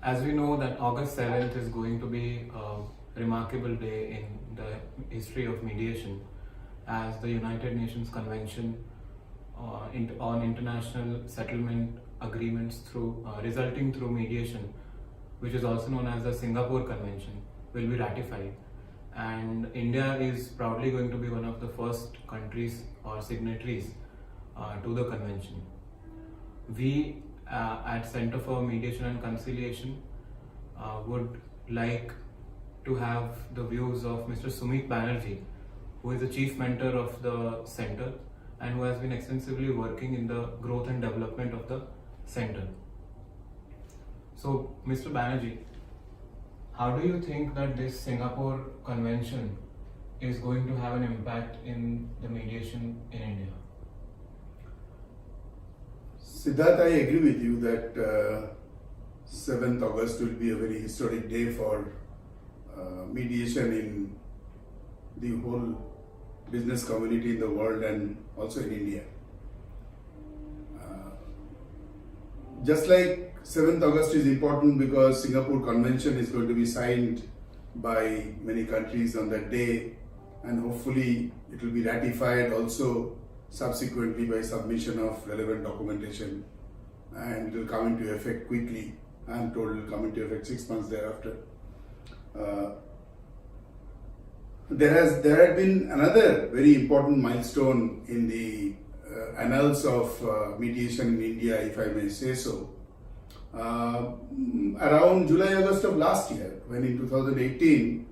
As we know that August 7th is going to be a remarkable day in the history of mediation, as the United Nations Convention on International Settlement Agreements resulting through mediation, which is also known as the Singapore Convention, will be ratified. And India is proudly going to be one of the first countries or signatories to the convention. We at Center for Mediation and Conciliation would like to have the views of Mr. Sumit Banerjee, who is the chief mentor of the center and who has been extensively working in the growth and development of the center. So, Mr. Banerjee, how do you think that this Singapore Convention is going to have an impact in the mediation in India? Siddharth, I agree with you that 7th August will be a very historic day for mediation in the whole business community in the world and also in India. Just like 7th August is important because Singapore Convention is going to be signed by many countries on that day, and hopefully it will be ratified also subsequently by submission of relevant documentation, and it will come into effect quickly. I am told it will come into effect 6 months thereafter. There had been another very important milestone in the annals of mediation in India, if I may say so. Around July-August of last year, when in 2018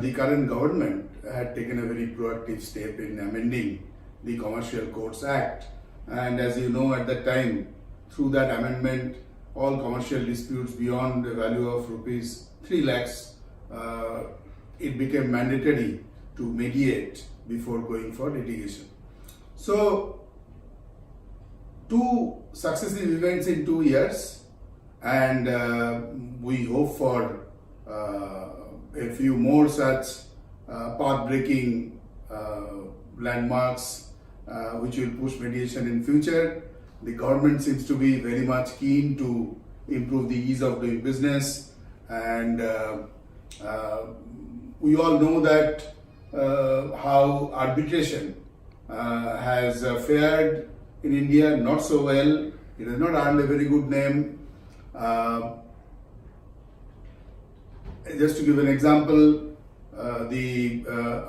the current government had taken a very proactive step in amending the Commercial Courts Act, and as you know, at that time, through that amendment, all commercial disputes beyond the value of rupees 3 lakhs, it became mandatory to mediate before going for litigation. So, 2 successive events in 2 years, and we hope for a few more such path-breaking landmarks which will push mediation in future. The government seems to be very much keen to improve the ease of doing business, and we all know that how arbitration has fared in India, not so well. It has not earned a very good name. Just to give an example, the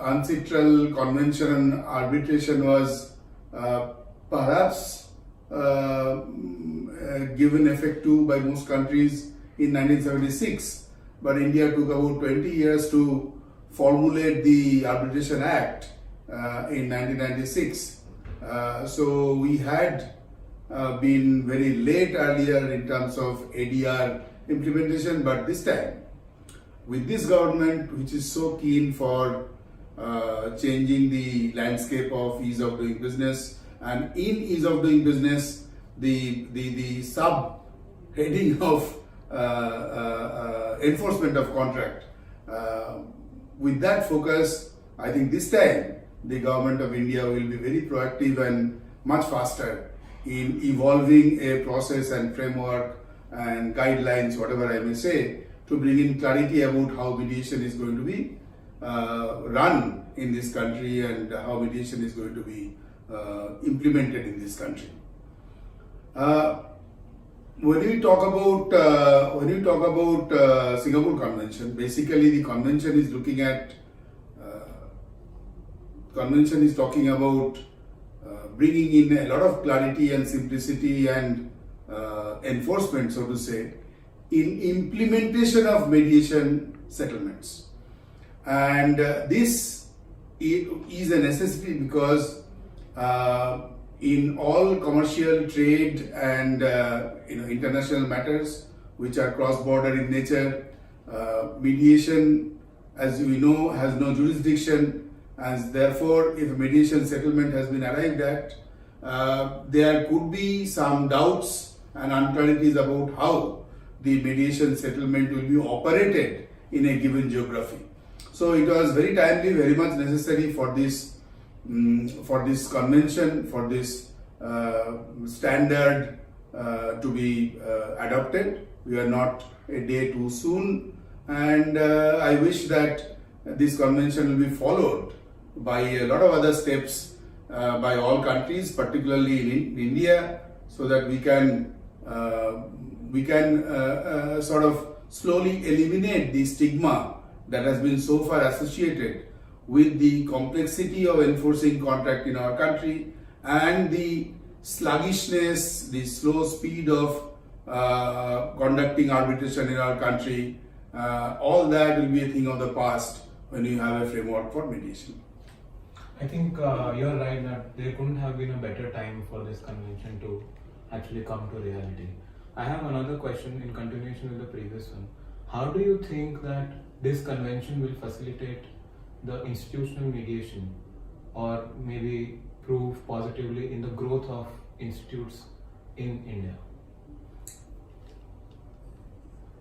Ancestral Convention on Arbitration was perhaps given effect to by most countries in 1976, but India took about 20 years to formulate the Arbitration Act in 1996. So we had been very late earlier in terms of ADR implementation, but this time, with this government which is so keen for changing the landscape of ease of doing business, and in ease of doing business, the sub heading of enforcement of contract, with that focus, I think this time the government of India will be very proactive and much faster in evolving a process and framework and guidelines, whatever I may say, to bring in clarity about how mediation is going to be run in this country and how mediation is going to be implemented in this country. When we talk about Singapore Convention, basically the convention is looking at talking about bringing in a lot of clarity and simplicity and enforcement, so to say, in implementation of mediation settlements. And this is a necessity because in all commercial trade and international matters which are cross-border in nature, mediation, as we know, has no jurisdiction, and therefore if a mediation settlement has been arrived at, there could be some doubts and unclarities about how the mediation settlement will be operated in a given geography. So it was very timely, very much necessary for this convention, for this standard to be adopted. We are not a day too soon, and I wish that this convention will be followed by a lot of other steps by all countries, particularly in India, so that we can sort of slowly eliminate the stigma that has been so far associated with the complexity of enforcing contract in our country and the sluggishness, the slow speed of conducting arbitration in our country. All that will be a thing of the past when you have a framework for mediation. I think you're right that there couldn't have been a better time for this convention to actually come to reality. I have another question in continuation with the previous one. How do you think that this convention will facilitate the institutional mediation or maybe prove positively in the growth of institutes in India?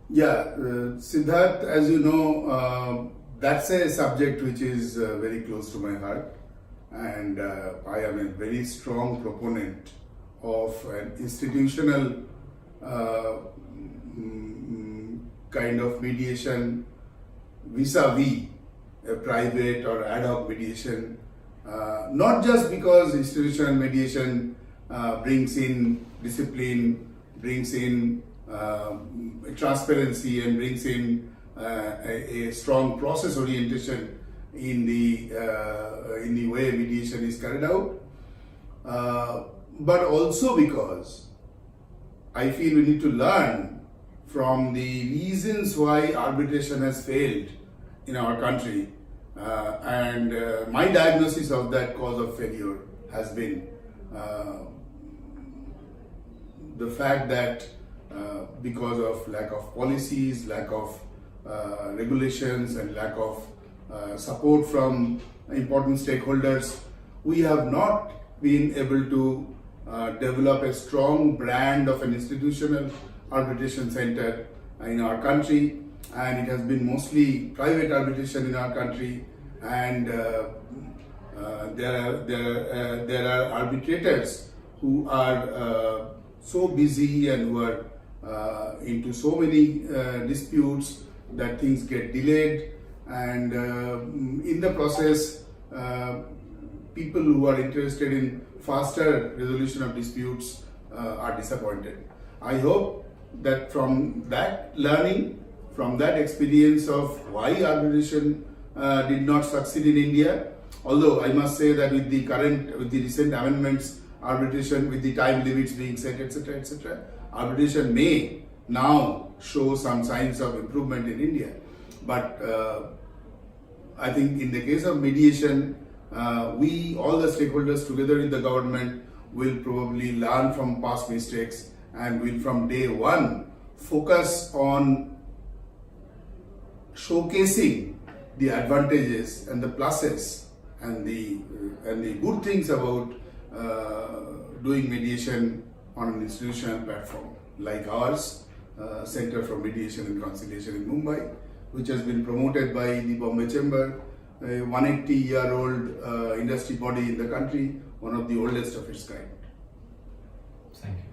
Yeah, Siddharth, as you know, that's a subject which is very close to my heart, and I am a very strong proponent of an institutional kind of mediation vis-a-vis a private or ad hoc mediation, not just because institutional mediation brings in discipline, brings in transparency, and brings in a strong process orientation in the way mediation is carried out, but also because I feel we need to learn from the reasons why arbitration has failed in our country, and my diagnosis of that cause of failure has been the fact that because of lack of policies, lack of regulations, and lack of support from important stakeholders, we have not been able to develop a strong brand of an institutional arbitration center in our country, and it has been mostly private arbitration in our country, and there are arbitrators who are so busy and who are into so many disputes that things get delayed, and in the process people who are interested in faster resolution of disputes are disappointed. I hope that from that learning, from that experience of why arbitration did not succeed in India, although I must say that with the recent amendments, arbitration with the time limits being set, etc., arbitration may now show some signs of improvement in India. But I think in the case of mediation, we, all the stakeholders together with the government, will probably learn from past mistakes and will from day one focus on showcasing the advantages and the pluses and the good things about doing mediation on an institutional platform like ours, Center for Mediation and Conciliation in Mumbai, which has been promoted by the Bombay Chamber, a 180-year-old industry body in the country, one of the oldest of its kind. Thank you.